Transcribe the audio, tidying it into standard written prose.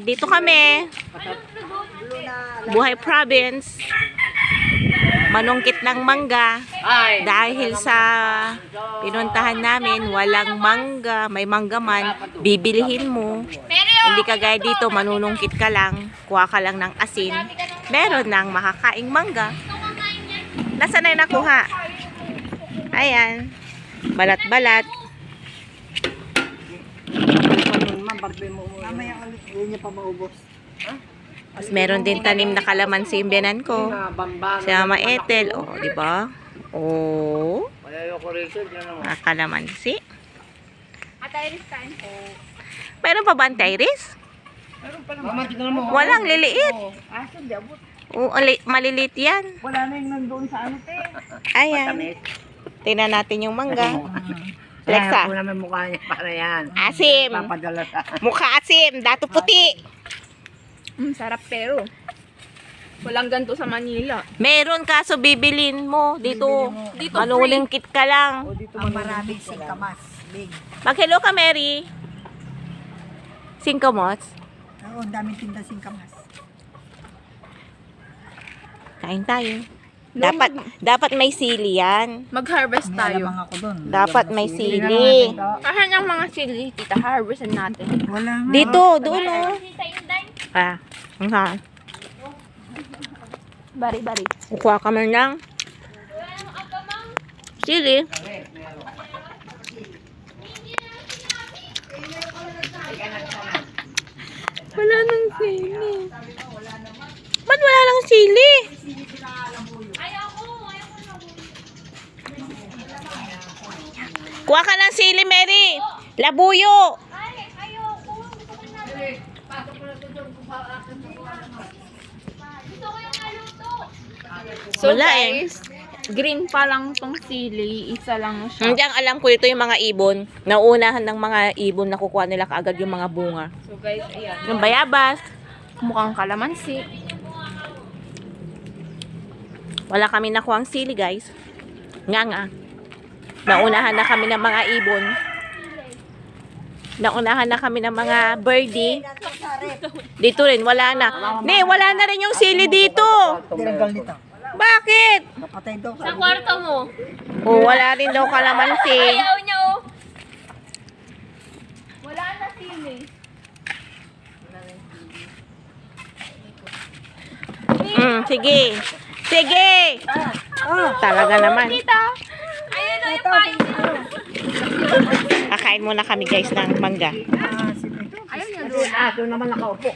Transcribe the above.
Dito kami. Buhay Province. Manungkit ng mangga. Dahil sa pinuntahan namin, walang mangga. May mangga man, bibilihin mo. Hindi kagaya dito, manunungkit ka lang. Kuha ka lang ng asin. Meron ng makakaing mangga. Nasaan na yung nakuha? Ayan. Balat-balat. Tapos meron din tanim na kalamansi yung biyanan ko. Si Mama Ethel. O, di ba? O. Kalamansi. Meron pa ba ang Iris? Walang liliit. O, maliliit yan. Wala na yung nandoon sa ano, te. Ayan. Tingnan natin yung mangga. Alexa. Kaya po naman mukha niya para yan. Asim. Papadala sa... Mukha asim. Dato puti. Sarap pero. Walang ganito sa Manila. Meron kaso bibilin mo. Dito. Manulingkit ka lang. Ang maraming singkamas. Big. Mag-hello ka, Mary. Singkamos. Oo, ang daming tinda singkamas. Kain tayo. Dapat may sili yan. Mag-harvest May tayo. alamang ako doon. Dapat may sili. Kahan ang mga sili, tita, harvestan natin. Wala nga. Dito, doon oh. Ah, nga. Bari-bari. Kukuha ka man lang. Sili. Wala nang sili. Ba't wala lang sili? Kuha ka ng sili, Mary. Labuyo. So Wala eh. guys, green pa lang tong sili, isa lang siya. Hindi, ang alam ko ito yung mga ibon. Nauunahan ng mga ibon na kukuha nila kaagad yung mga bunga. So guys, ayan. Yung bayabas. Mukhang kalamansi. Wala kami nakuhang sili, guys. Nga. Naunahan na kami ng mga ibon. Naunahan na kami ng mga birdie. Dito rin, wala na. Ne, wala na rin yung sili dito. Tinanggal nito. Bakit? Kapatay daw. Sa kwarto mo. Oh, wala rin daw kalamansi. Ayaw niya oh. Wala na sili. Sige. Sige. Talaga naman. Tita. Ayun na yung pain. Kakain muna kami, guys, ng mangga. Ah, sige. Ayaw niya doon. Doon naman nakaupo.